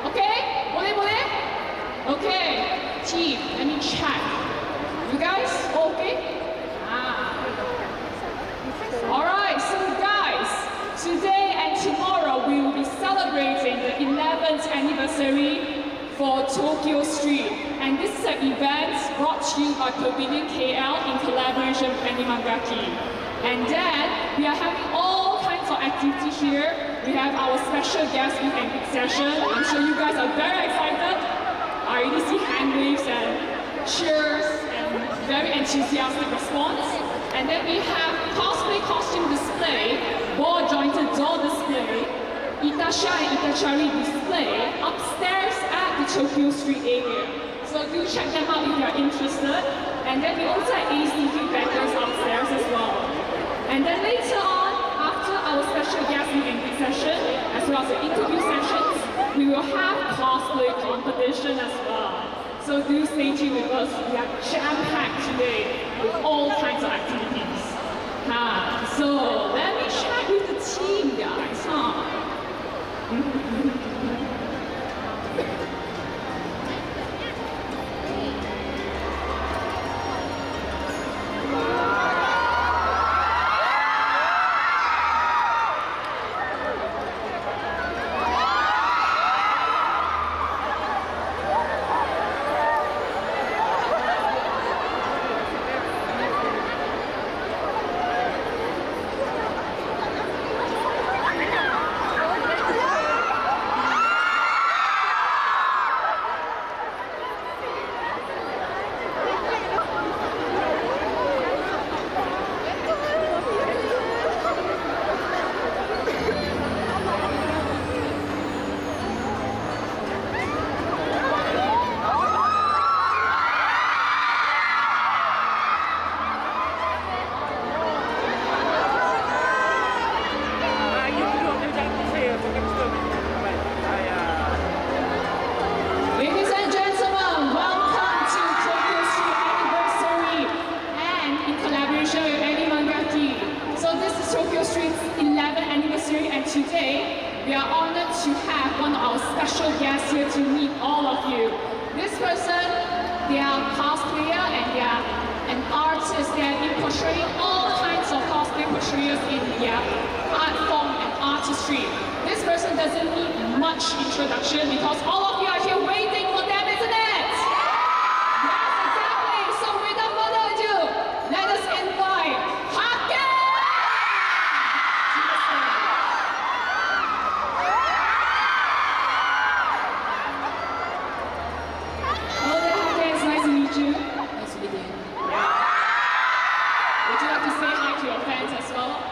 Okay? Boleh? Okay. Team, let me check. You guys okay? Alright, so guys, today and tomorrow we will be celebrating the 11th anniversary for Tokyo Street. And this is an event brought to you by Pavilion KL in collaboration with Animangaki. And then we are having all kinds of activities here. We have our special guest meet and greet session. I'm sure you guys are very excited. I already see hand waves and cheers and very enthusiastic response. And then we have cosplay costume display, ball jointed doll display, Itasha and Itachari display upstairs at the Tokyo Street area. So do check them out if you're interested. And then we also have ACQ vendors upstairs as well. And then later on, after our special guest meet and greet session, as well as the interview sessions, we will have cosplay competition as well. So do stay tuned with us. We are jam-packed today with all kinds of activities. So let me check with the team, guys. Today, we are honored to have one of our special guests here to meet all of you. This person, they are a cosplayer and they are an artist. They have been portraying all kinds of cosplay portrayals in their art form and artistry. This person doesn't need much introduction because all of you are here waiting for them, isn't it? Yes, exactly. So without further ado, let us invite Hakken!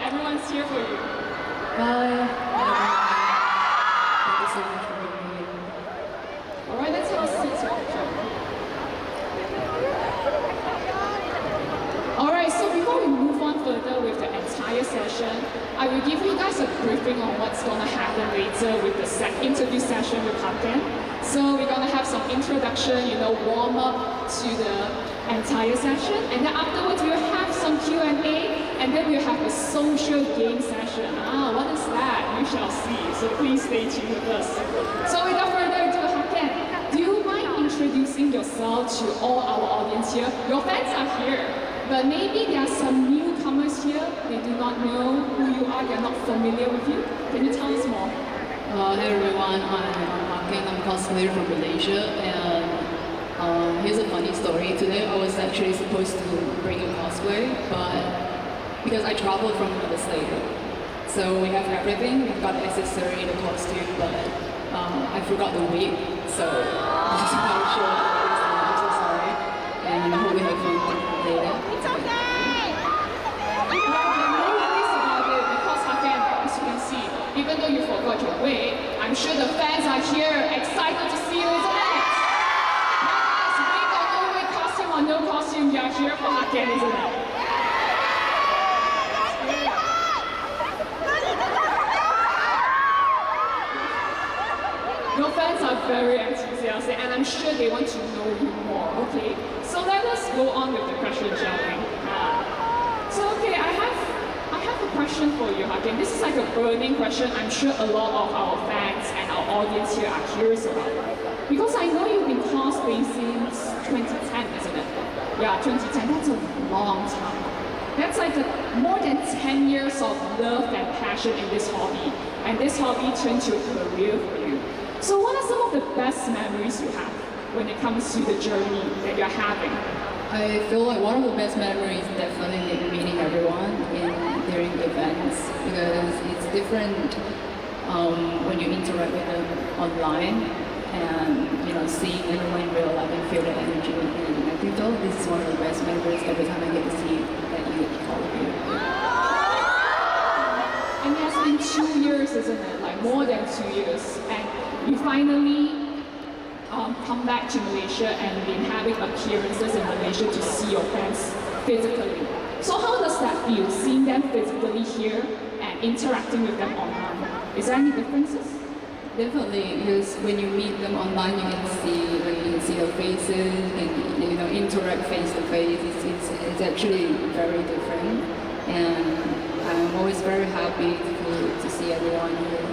Everyone's here for you. Bye. Thank you so much for being here. Alright, let's have a seat. Alright, so before we move on further with the entire session, I will give you guys a briefing on what's going to happen later with the interview session with Hakken. So we're going to have some introduction, warm up to the entire session, and then afterwards we'll have some Q&A, and then we'll have a social game session. What is that? You shall see. So please stay tuned with us. So without further ado, Hakken, do you mind introducing yourself to all our audience here? Your fans are here, but maybe there are some newcomers here. They do not know who you are. They're not familiar with you. Can you tell us more? Hey everyone, I'm Hakken. I'm a cosplayer from Malaysia, and here's a funny story. Today I was actually supposed to bring a cosplay, but because I traveled from another state, so we have everything. We've got the accessory, the costume, but I forgot the wig, so I'm just not sure. I'm so sorry, and I hope we have fun later. It's okay. No worries about it, because Hakken, as you can see, even though you forgot your wig, I'm sure the fans are here, excited to see you, isn't it? Yes, wig or no wig, costume or no costume, you are here for Hakken, isn't it? Your fans are very enthusiastic, and I'm sure they want to know you more, okay? So let us go on with the question, shall we? So okay, I have a a question for you, Hakken. This is like a burning question. I'm sure a lot of our fans and our audience here are curious about. Because I know you've been cosplaying since 2010, isn't it? Yeah, 2010. That's a long time. That's like more than 10 years of love and passion in this hobby. And this hobby turned to a career for you. So what are some of the best memories you have when it comes to the journey that you're having? I feel like one of the best memories is definitely meeting everyone during events, because it's different when you interact with them online and seeing everyone in real life and feel the energy. And I think this is one of the best memories every time I get to see that all of you. And it has been 2 years, isn't it? Like more than 2 years, and you finally come back to Malaysia and been having appearances in Malaysia to see your fans physically. So how does that feel, seeing them physically here and interacting with them online? Is there any differences? Definitely, because when you meet them online, you can see their faces, and interact face to face. It's actually very different, and I'm always very happy to see everyone here.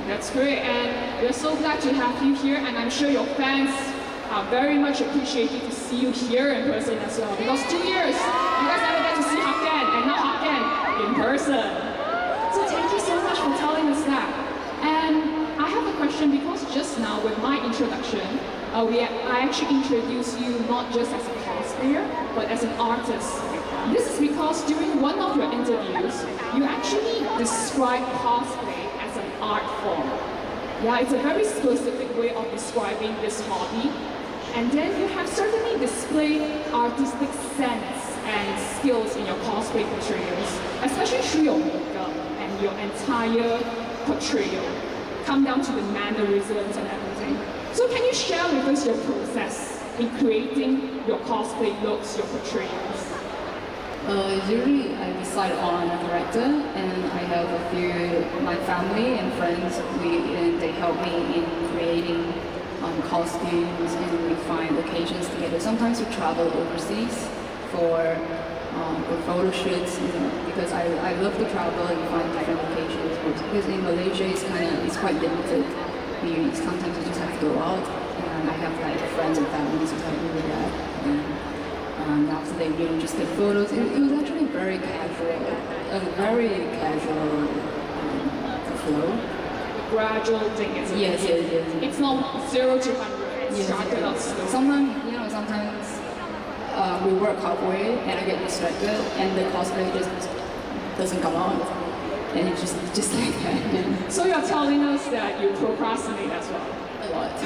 That's great, and we're so glad to have you here, and I'm sure your fans are very much appreciated to see you here in person as well, because 2 years, you guys never get to see Hakken, and now Hakken in person. So thank you so much for telling us that. And I have a question, because just now with my introduction, I actually introduced you not just as a cosplayer, but as an artist. This is because during one of your interviews, you actually described cosplay as an art form. Yeah, it's a very specific way of describing this hobby. And then you have certainly displayed artistic sense and skills in your cosplay portrayals, especially through your makeup and your entire portrayal. Come down to the mannerisms and everything. So can you share with us your process in creating your cosplay looks, your portrayals? Usually I decide on a character, and I have a few, my family and friends, and they help me in creating costumes, and we find occasions together. Sometimes we travel overseas for photo shoots, because I love to travel and find different locations. Because in Malaysia it's quite limited. Sometimes you just have to go out, and I have like friends and families who help me with that. And after they just take photos, it was actually very casual, a very casual flow. Gradual thing, isn't it? Yes. It's not 0 to 100. It started out slow. Sometimes we work halfway and I get distracted, and the cosplay just doesn't come out, and it's just like that. So you're telling us that you procrastinate as well? A lot.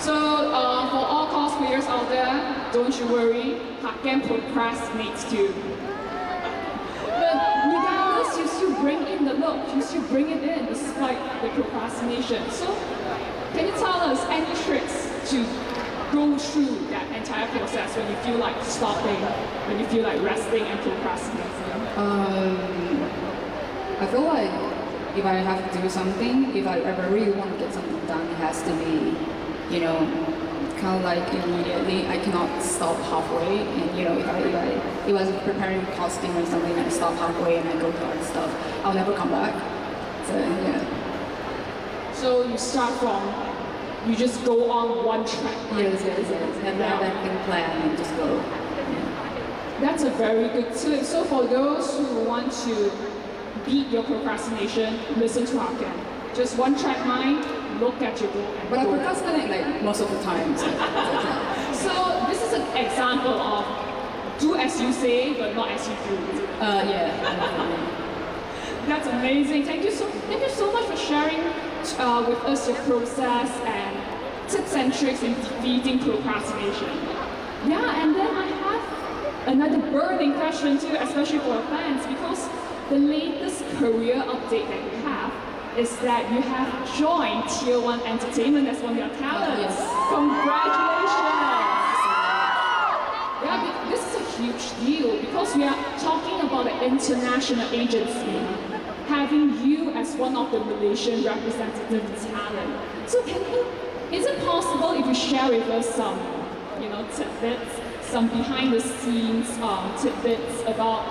So for all cosplayers out there, don't you worry, Hakken procrastinates too. But regardless, you still bring in the look, you still bring it in despite the procrastination. So can you tell us any tricks to go through that entire process when you feel like stopping, when you feel like resting and procrastinating? I feel like if I have to do something, if I really want to get something done, it has to be, kind of like immediately. I cannot stop halfway. And if I was preparing a costume or something, and I stop halfway and I go to other stuff, I'll never come back. So yeah. So you start from, you just go on one track. Yes. Never have anything planned and just go. Yeah. That's a very good tip. So for those who want to beat your procrastination, listen to Hakken. Just one track mind, look at your goal. But I procrastinate like most of the time. So this is an example of do as you say, but not as you do. Yeah. That's amazing. Thank you so much for sharing with us your process and tips and tricks in defeating procrastination. Yeah, and then I have another burning question too, especially for our fans, because the latest career update that you have is that you have joined Tier 1 Entertainment as one of your talents. Yes. Congratulations! Yeah, this is a huge deal because we are talking about an international agency having you as one of the Malaysian representative talent. So is it possible if you share with us some, tidbits, some behind the scenes tidbits about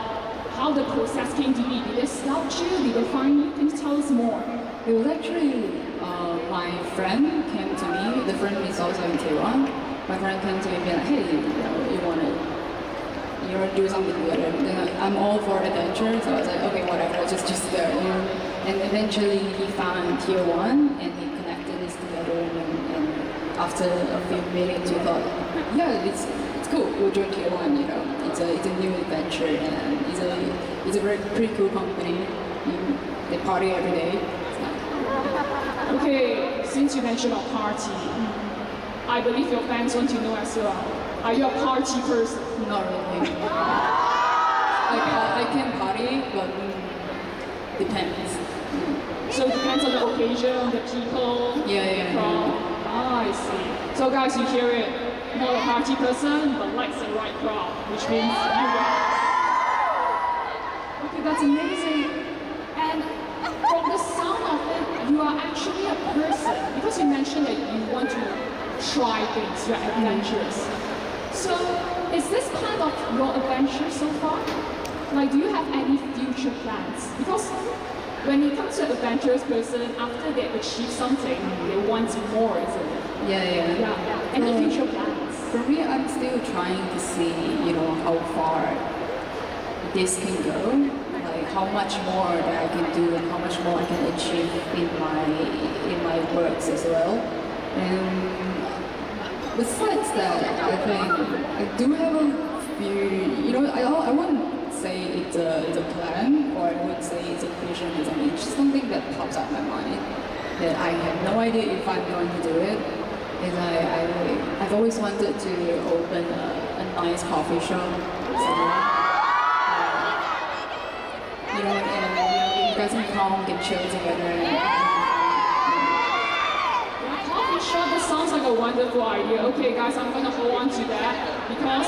how the process came to be. Did they scout you? Did they find you? Can you tell us more? It was actually my friend came to me. The friend is also in Taiwan. My friend came to me and be like, hey, you want to do something together? And I'm all for adventure, so I was like, okay, whatever, just go. And eventually he found Tier 1 and he connected this together. And after a few minutes, we thought, yeah, it's cool. We'll join Tier 1. It's a new adventure and it's a very pretty cool company. They party every day. Okay, since you mentioned a party, I believe your fans want to know as well. Are you a party person? Not really. I can party, but depends. So it depends on the occasion, the people. Yeah. I see. So guys, you hear it. Not a party person, but likes the right crowd, which means you guys. Okay, that's amazing. And from the sound of it, you are actually a person, because you mentioned that you want to try things, you're adventurous. So, is this part of your adventure so far? Like, do you have any future plans? Because when it comes to an adventurous person, after they achieve something, they want more, isn't it? Yeah. Any future plans? For me, I'm still trying to see, how far this can go. Like how much more that I can do and how much more I can achieve in my works as well. And besides that, I think I do have a few, I wouldn't say it's a plan, or I wouldn't say it's a vision. It's just something that pops up in my mind that I have no idea if I'm going to do it. I've always wanted to open a nice coffee shop somewhere. And you guys can come, get chill together. Coffee shop, that sounds like a wonderful idea. Okay guys, I'm gonna hold on to that because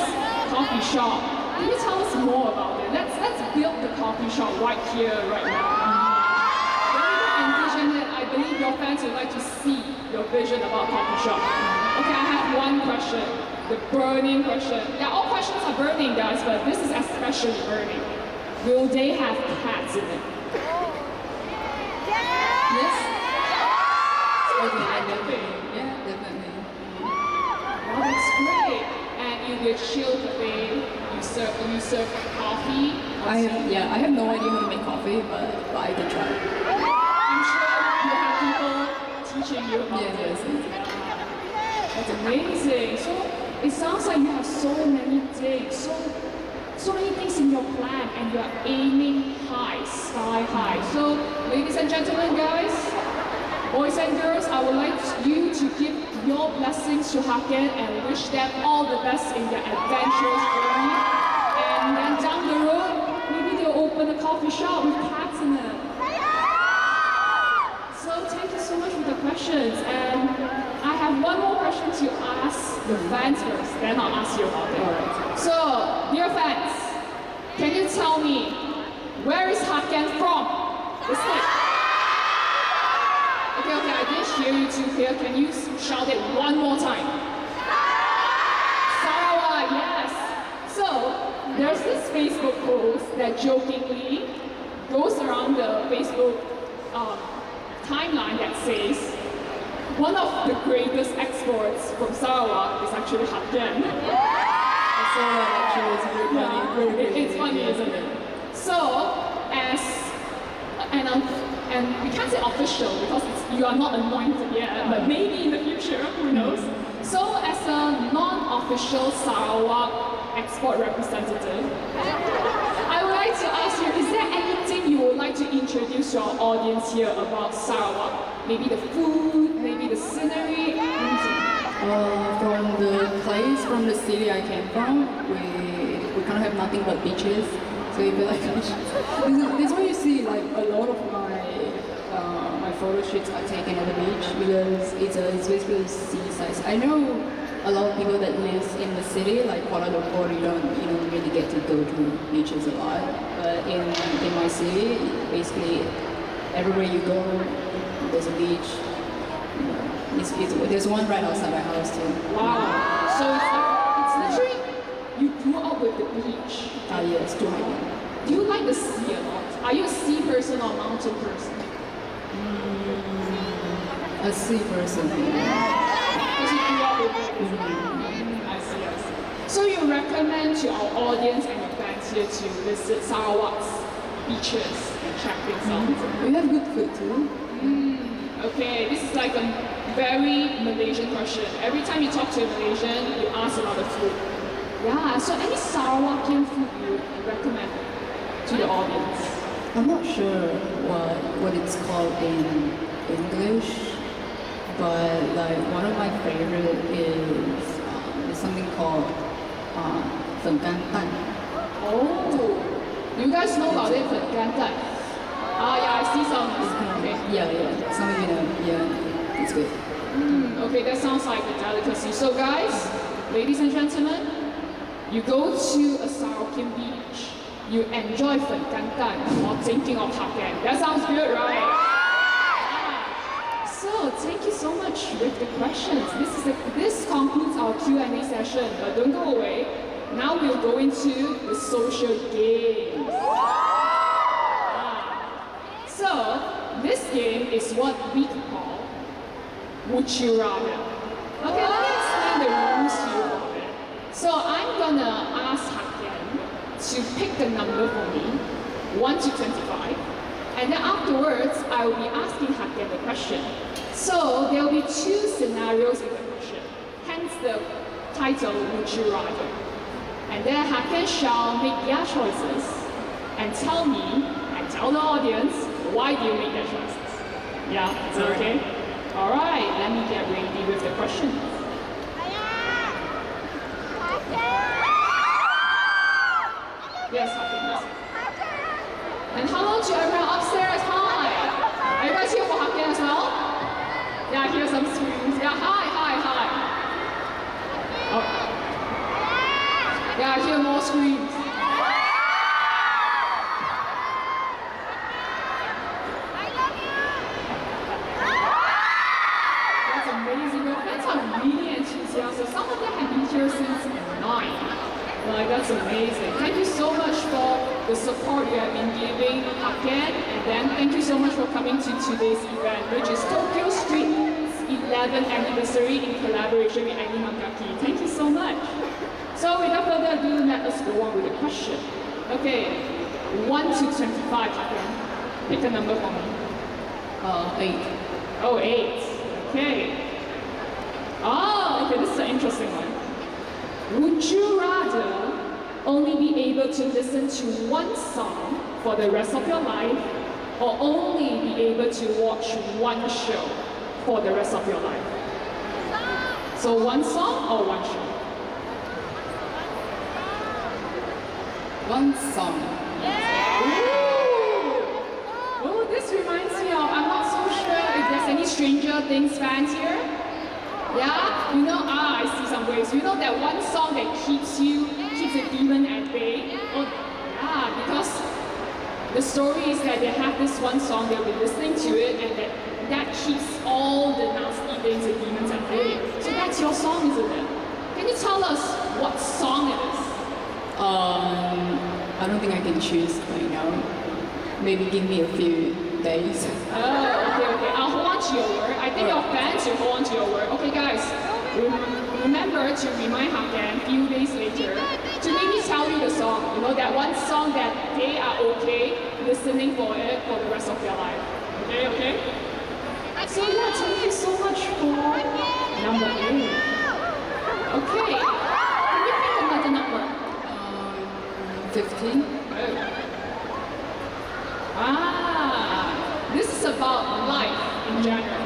coffee shop. Can you tell us more about it? Let's build the coffee shop right here, right now. When you envision it, I believe your fans would like to see your vision about coffee shop. Okay, I have one question, the burning question. Yeah, all questions are burning, guys, but this is especially burning. Will they have cats in it? Yes. Definitely. Yeah, definitely. Wow, that's great. And you'll be a chill cafe. You serve coffee. I have no idea how to make coffee, but I can try. I'm sure you have people teaching you about it. Yes. That's amazing. So it sounds like you have so many things, so many things in your plan, and you are aiming high, sky high. So, ladies and gentlemen, guys, boys and girls, I would like you to give your blessings to Hakken and wish them all the best in their adventurous journey. And then down the road, maybe they'll open a coffee shop with cats in it. So thank you so much for the questions. And I have one more question to ask the fans first, then I'll ask you about it. So, dear fans, can you tell me, where is Hakken from? This way. Okay, I didn't hear you too clear. Can you shout it one more time? Sarawak, yes. So, there's this Facebook post that jokingly goes around the Facebook timeline that says, one of the greatest exports from Sarawak is actually Hakken. I saw that actually, it's very funny. It's funny, isn't it? So, and we can't say official because you are not anointed yet, but maybe in the future, who knows? So, as a non-official Sarawak export representative, I would like to ask you, is there anything you would like to introduce to our audience here about Sarawak? Maybe the food, maybe the scenery, anything? From the city I came from, we kind of have nothing but beaches. So you feel like this is why you see like a lot of my photo shoots are taken at the beach because it's basically seaside. I know a lot of people that live in the city, like Kuala Lumpur, you don't really get to go to beaches a lot. But in my city, basically everywhere you go, there's a beach. There's one right outside my house too. Wow. So it's literally, you grew up with the beach. Yes, too many. do you like the sea a lot? Are you a sea person or mountain person? A sea person. Because you grew up with it. I see, I see. So you recommend to our audience and your fans here to visit Sarawak's beaches and check things out? We have good food too. Okay, this is like a very Malaysian question. Every time you talk to a Malaysian, you ask about the food. Yeah, so any Sarawakian food you recommend to the audience? I'm not sure what it's called in English, but like one of my favorite is something called Fen Gan Dan. Oh, you guys know about it, Fen Gan Dan? Yeah, I see some. Okay. Yeah, some it's good. Okay, that sounds like a delicacy. So guys, ladies and gentlemen, you go to a Sarawak beach, you enjoy Fen Gan Dan while thinking of Hakken. That sounds good, right? So thank you so much with the questions. This concludes our Q&A session, but don't go away. Now we'll go into the social games. So this game is what we call Would You Rather. Okay, let me explain the rules to you about it. So I'm gonna ask Hakken to pick the number for me, 1 to 25, and then afterwards I will be asking Hakken the question. So there will be 2 scenarios in the question, hence the title Would You Rather. And then Hakken shall make their choices and tell me and tell the audience why do you make their choices. Yeah, is that okay? Alright, let me get ready with the questions. Yes, Hakken, yes. And hello to everyone upstairs, hi! Are you guys here for Hakken as well? Yeah, I hear some screams. Yeah, hi. Oh. Yeah, I hear more screams. That's amazing. Your fans are really enthusiastic. Some of them have been here since 9. Like, that's amazing. Thank you so much for the support you have been giving Hakken, and then thank you so much for coming to today's event, which is Tokyo Street's 11th anniversary in collaboration with Animakaki. Thank you so much. So without further ado, let us go on with the question. Okay, 1 to 25, Hakken. Pick a number for me. 8. Oh, 8. Okay. Oh, okay, this is an interesting one. Would you rather only be able to listen to one song for the rest of your life, or only be able to watch one show for the rest of your life? So one song or one show? One song. Ooh. Oh, this reminds me of, I'm not so sure if there's any Stranger Things fans here. Yeah? You know, I see some waves. You know that one song that keeps a demon at bay? Oh, yeah, because the story is that they have this one song, they'll be listening to it, and that keeps all the nasty things and demons at bay. So that's your song, isn't it? Can you tell us what song it is? I don't think I can choose right now. Maybe give me a few days. Oh, okay. I'll hold on to your word. I think your fans will hold on to your word. Okay, guys, remember to remind Hakken a few days later to maybe tell you the song. You know, that one song that they are okay listening for it for the rest of their life. Okay? So yeah, thank you so much for number 8. Okay, can you pick another number? 15. This is about life in general.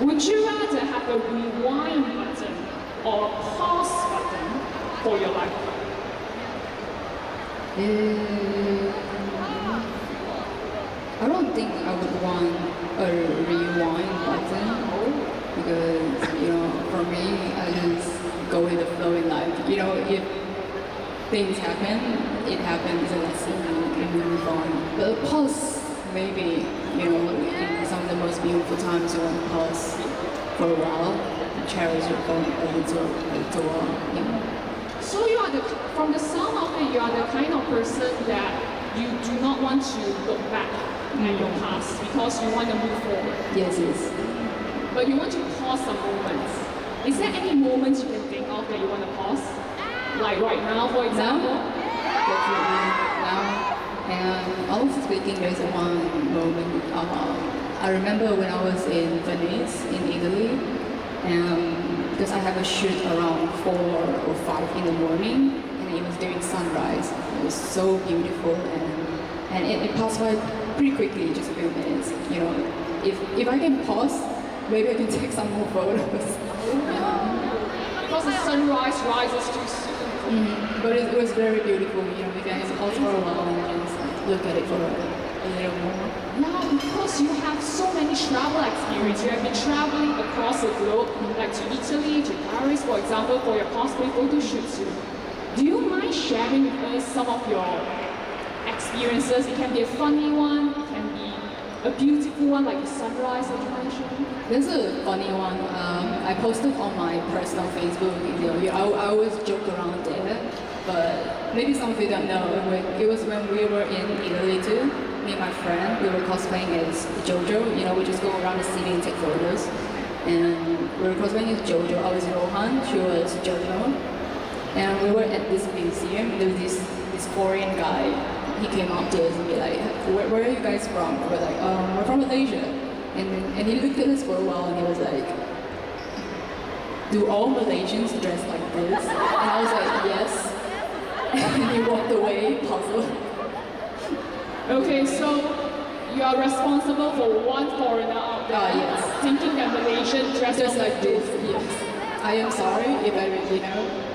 Would you rather have a rewind button or a pause button for your life? I don't think I would want a rewind button because, for me, I just go with the flow in life. If things happen, it happens, and it's you can move on. But pause, maybe, in some of the most beautiful times, you want to pause for a while and cherish your phone a little while. So you are from the sound of it, you are the kind of person that you do not want to look back at your past because you want to move forward. Yes, yes. But you want to pause some moments. Is there any moments you can think of that you want to pause? Like right now, for example? Definitely now. And also speaking, there's one moment. I remember when I was in Venice, in Italy, and because I have a shoot around 4 or 5 in the morning, and it was during sunrise. It was so beautiful, and it passed by pretty quickly, just a few minutes. You know, if I can pause, maybe I can take some more photos. Because the sunrise rises too soon. But it was very beautiful. You know, we can pause for a while and just look at it for a little more. Yeah, because you have so many travel experience. You have been traveling across the globe, like to Italy, to Paris, for example, for your cosplay photo shoots. Do you mind sharing with us some of your experiences? It can be a funny one, it can be a beautiful one, like the sunrise that you mentioned. There's a funny one. I posted on my personal Facebook. You know, I always joke around there, but maybe some of you don't know. It was when we were in Italy too. Me and my friend, we were cosplaying as Jojo. You know, we just go around the city and take photos. And we were cosplaying as Jojo. I was Rohan. She was Jojo. And we were at this museum. There was this foreign guy. He came up to us and be like, where are you guys from? We're like, we're from Malaysia. And he looked at us for a while and he was like, do all Malaysians dress like this? And I was like, yes. And he walked away, puzzled. Okay, so you are responsible for one foreigner out there Yes. thinking that Malaysian dress Just like this, yes. I am sorry if I really know.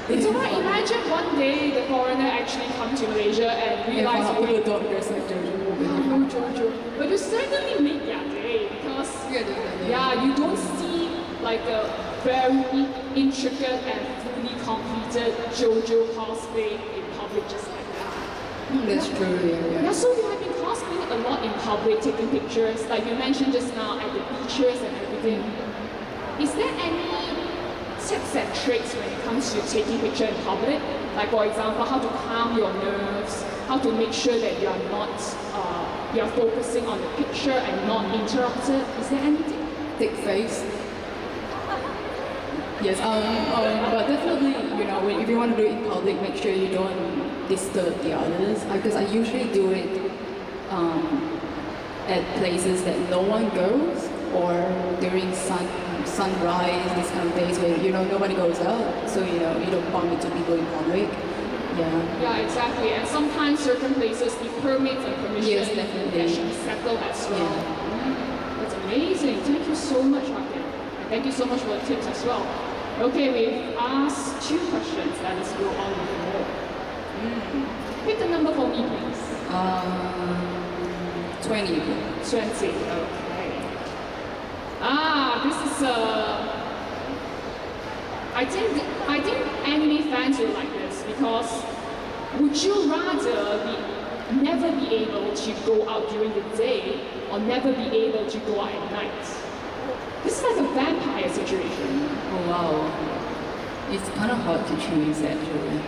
So imagine one day the foreigner actually come to Malaysia and realize people don't dress like Jojo. no Jojo. But you certainly make their day because you don't see like a very intricate and fully completed Jojo cosplay in public just like that. That's true, Yeah, so you have been cosplaying a lot in public, taking pictures, like you mentioned just now, at the beaches and everything. Is there any tips and tricks when it comes to taking picture in public? Like for example, how to calm your nerves, how to make sure that you are not, you are focusing on the picture and not interrupted. Is there anything? Thick face. Yes, but definitely, you know, if you want to do it in public, make sure you don't disturb the others. Because I usually do it at places that no one goes, or during sunrise, this kind of days where, you know, nobody goes out. So, you know, you don't bump into people in public. Yeah. Yeah, exactly. And sometimes certain places need permits and permissions. Yes, definitely. That should be settled as well. Yeah. That's amazing. Thank you so much, Hakken. And thank you so much for the tips as well. Okay, we've asked 2 questions. Let us go on with more. Pick the number for me, please. 20. 20. Okay. This is I think anime fans will like this because would you rather never be able to go out during the day or never be able to go out at night? This is like a vampire situation. Oh wow. It's kind of hard to choose actually.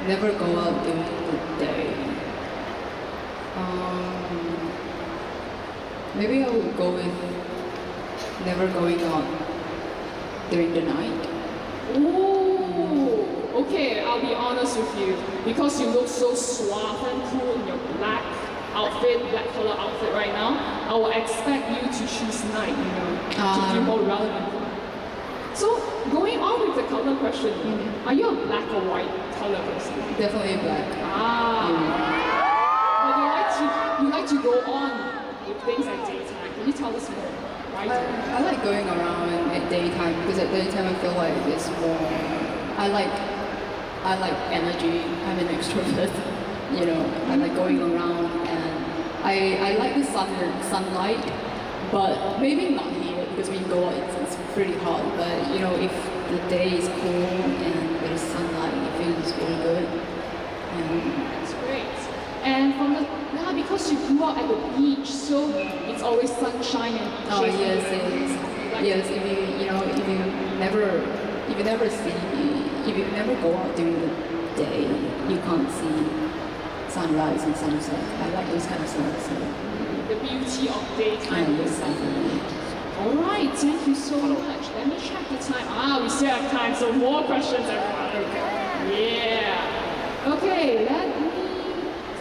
Never go out during the day. Maybe I would go with never going out during the night. Ooh, okay, I'll be honest with you. Because you look so suave and cool in your black color outfit right now, I will expect you to choose night, you know, to be more relevant. So, going on with the color question, are you a black or white color person? Definitely black. But you like to go on with things at daytime. Can you tell us more? Why? I like going around at daytime because at daytime I feel like it's more. I like energy. I'm an extrovert. You know, I like going around and I like the sunlight, but maybe not here because when you go out it's pretty hot. But you know, if the day is cool and there's sunlight, it feels really good. That's great. And because you grew up at the beach, so it's always sunshine and beaches. Oh yes, yes. If you never go out during day, you can't see sunrise and sunset. I like those kind of stuff. So. The beauty of daytime. Yes, definitely. All right, thank you so much. Let me check the time. We still have time, so more questions, everyone. Okay. Yeah. Okay, let me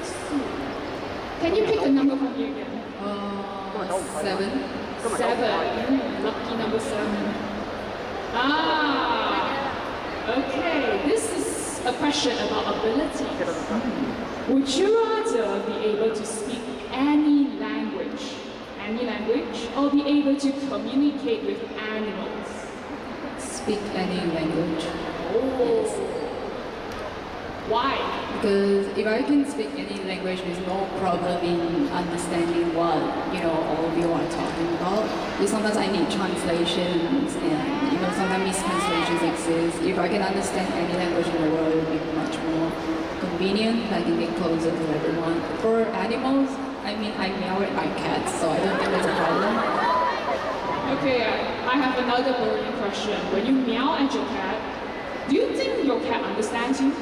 see. Can you pick a number from here again? 7. 7. Lucky number 7. Okay. This is a question about ability. Would you rather be able to speak any language, or be able to communicate with animals? Speak any language. Oh. Yes. Why? Because if I can speak any language, there's no problem in understanding what all of you are talking about. Because sometimes I need translations, and sometimes mistranslations exist. If I can understand any language in the world, it would be much more convenient. I can get closer to everyone. For animals, I meow at my cats, so I don't think that's a problem. Okay, I have another burning question. When you meow at your cat, do you think your cat understands you?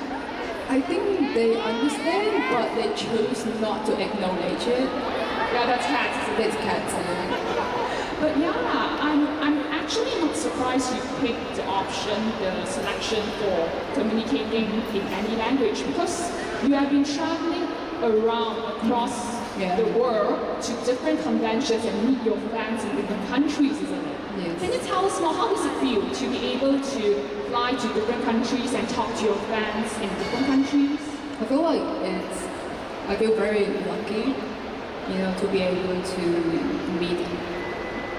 I think they understand, but they choose not to acknowledge it. Yeah, that's cats. That's cats. But yeah, I'm actually not surprised you picked the option, the selection for communicating in any language, because you have been traveling around across the world to different conventions and meet your fans in different countries, isn't it? Yes. Can you tell us more, how does it feel to be able to fly to different countries and talk to your fans in different countries? I feel very lucky, to be able to meet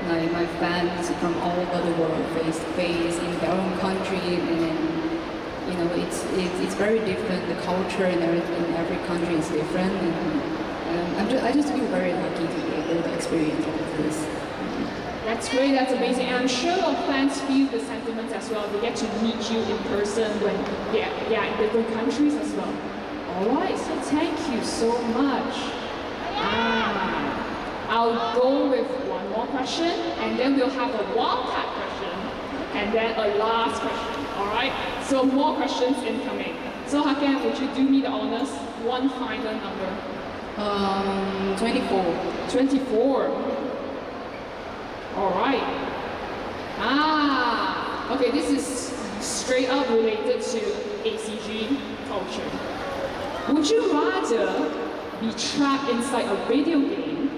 my fans from all over the world face to face in their own country, and it's very different. The culture in every country is different, and I just feel very lucky to be able to experience all of this. That's great, that's amazing. And I'm sure your fans feel the sentiments as well. They get to meet you in person when they're in different countries as well. Alright, so thank you so much. I'll go with one more question, and then we'll have a wildcat question, and then a last question. Alright? So more questions incoming. So Hakken, would you do me the honors? One final number. 24. 24. Alright. Okay, this is straight up related to ACG culture. Would you rather be trapped inside a video game,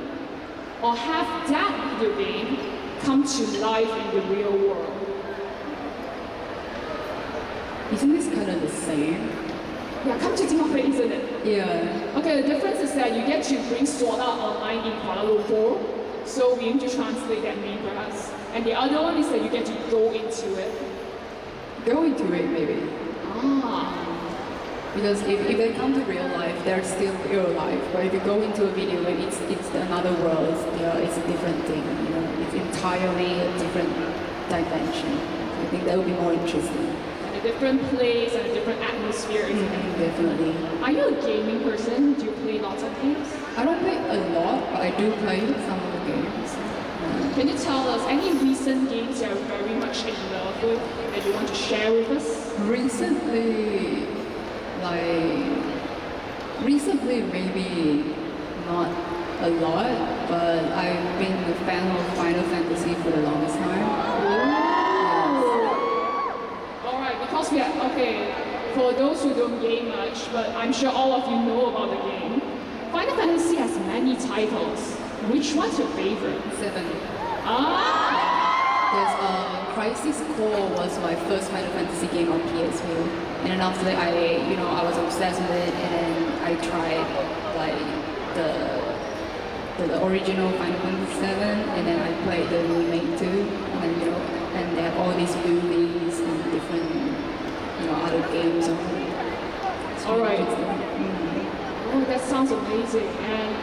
or have that video game come to life in the real world? Isn't this kind of the same? Yeah, come to think of it, isn't it? Yeah. Okay, the difference is that you get to bring Sword Art Online in Kuala Lumpur, so we aim to translate that name for us. And the other one is that you get to go into it. Go into it, maybe. Because if they come to real life, they're still real life. But if you go into a video game, it's another world. It's a different thing. It's entirely a different dimension. I think that would be more interesting. And a different place and a different atmosphere, isn't it? Definitely. Are you a gaming person? Do you play lots of games? I don't play a lot, but I do play some of the games. Can you tell us any recent games you're very much in love with that you want to share with us? Recently maybe not a lot, but I've been a fan of Final Fantasy for the longest time. Alright, because for those who don't game much, but I'm sure all of you know about the game, Final Fantasy has many titles. Which one's your favorite? 7. Ah! Crisis Core was my first Final Fantasy game on PSP, and then after that I was obsessed with it, and then I tried the original Final Fantasy 7, and then I played the remake too, and and they have all these movies and different other games on it. Alright. Oh, that sounds amazing. And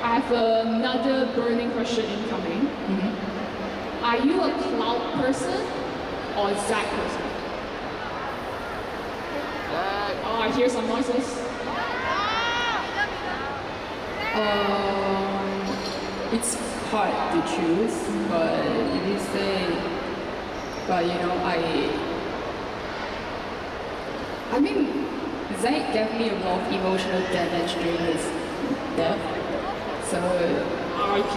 I have another burning question incoming. Are you a cloud person or a Zack person? I hear some noises. It's hard to choose, but if you say, Zack gave me a lot of emotional damage during his death. So R.I.P.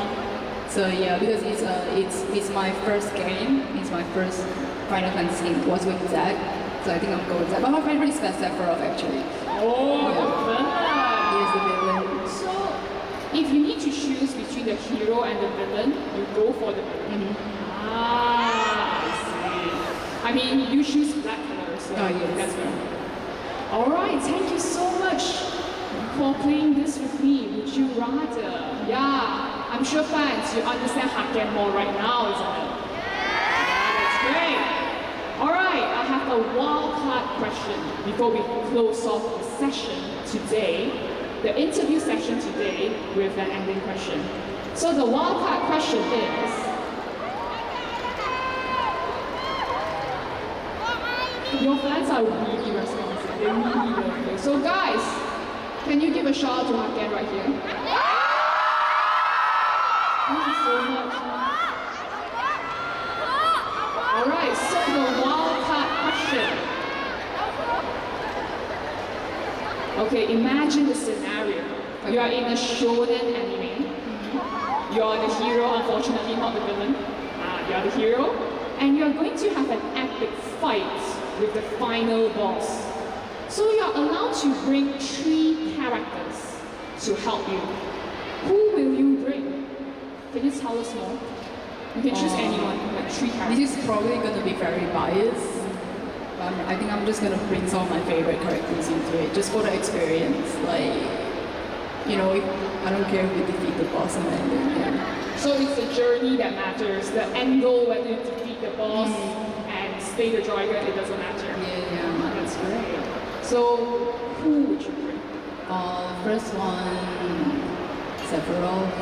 So yeah, because it's my first game, it's my first Final Fantasy game was with Zack. So I think I'm going with Zack. But my favorite is Sephiroth actually. Oh, yeah. He is the villain. So, if you need to choose between the hero and the villain, you go for the villain. Ah, I see. I mean, you choose black color, so yes. that's fair. Alright, thank you so much for playing this with me. Would you rather? Yeah, I'm sure fans, you understand Hakken more right now, isn't it? Yeah, that's great. Alright, I have a wildcard question before we close off the session today, the interview session today with an ending question. So the wildcard question is, your fans are really responsive, they really love you. So guys, can you give a shout out to Hakken right here? Thank you so much. Alright, so the wildcard question. Okay, imagine the scenario. You are in a shonen anime. You are the hero, unfortunately not the villain. You are the hero. And you are going to have an epic fight with the final boss. So you are allowed to bring 3 characters to help you. Who will you bring? Can you tell us more? You can choose anyone, like 3 characters. This is probably going to be very biased. I think I'm just going to bring some of my favorite characters into it, just for the experience. Like, you know, I don't care if we defeat the boss and then, yeah. So it's the journey that matters, the end goal, whether you defeat the boss and stay the dragon, it doesn't matter. Yeah. That's great. So, who would you bring? First one, Sephiroth,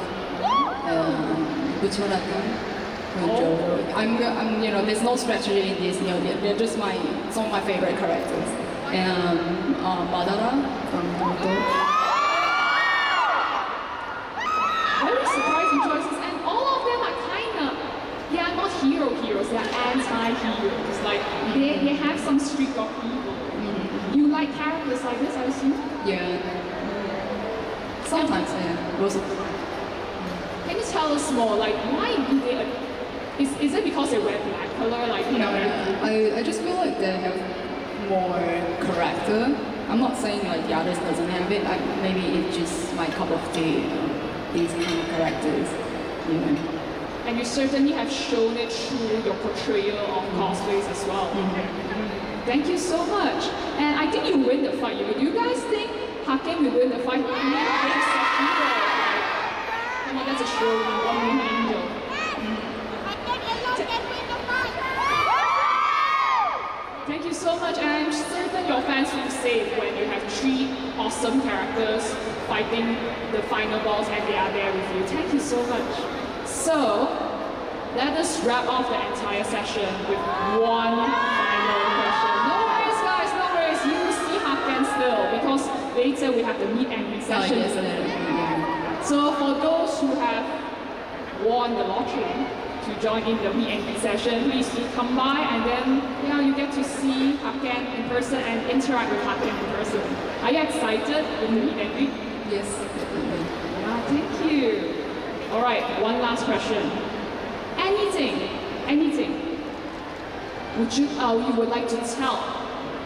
Buchuratan. I'm, you know, there's no strategy in this. You know, they're just some of my favorite characters. And Madara from Naruto. Very surprising choices, and all of them are they are not heroes, they are anti-heroes. Like, they have some streak of evil. You like characters like this, I assume? Yeah. Sometimes, yeah. Can you tell us more, like, why do they... Is it because they wear black color? Like, you know, I just feel like they have more character. I'm not saying like the others doesn't have it. Maybe it's just my cup of tea. These kind of characters, you know. And you certainly have shown it through your portrayal of cosplays as well. Thank you so much. And I think you win the fight. Do you guys think Hakken will win the fight? Come on, that's a show. One more angel. Thank you so much, and I'm certain your fans feel safe when you have 3 awesome characters fighting the final boss and they are there with you. Thank you so much. So, let us wrap off the entire session with one final question. No worries guys, no worries, you will see Hakken still, because later we have the meet and greet session. So for those who have won the lottery, to join in the meet and greet session, please do come by, and then you get to see Hakken in person and interact with Hakken in person. Are you excited with the meet and greet? Yes, definitely. Yeah, thank you. All right, one last question. Anything you would like to tell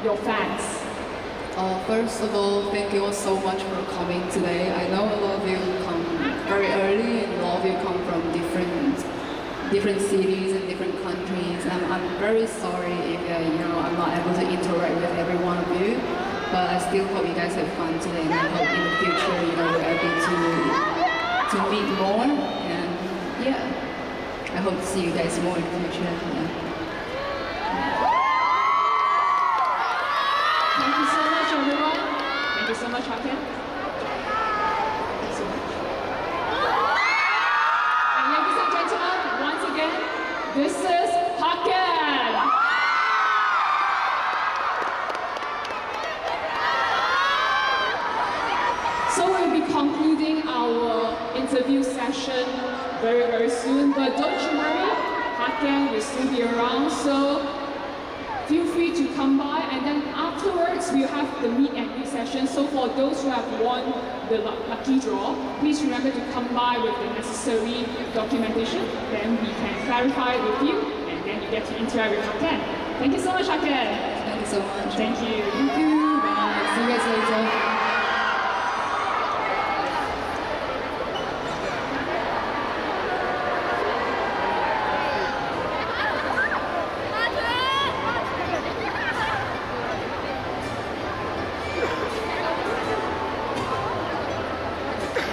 your fans? First of all, thank you all so much for coming today. I know a lot of you come very early, and a lot of you come from different cities and different countries. I'm very sorry if I'm not able to interact with every one of you, but I still hope you guys have fun today, and I hope in the future we're able to meet more, and I hope to see you guys more in the future. Thank you so much, everyone. Thank you so much, Hakken. This is Hakken! So we'll be concluding our interview session very, very soon, but don't you worry, Hakken will still be around, so feel free to come by, and then afterwards we'll have the meet and greet session. So for those who have won the lucky draw, please remember to come by with the necessary documentation. Then we can clarify with you, and then you get to interact with Hakken. Thank you so much, Hakken. Thank you so much. Thank you.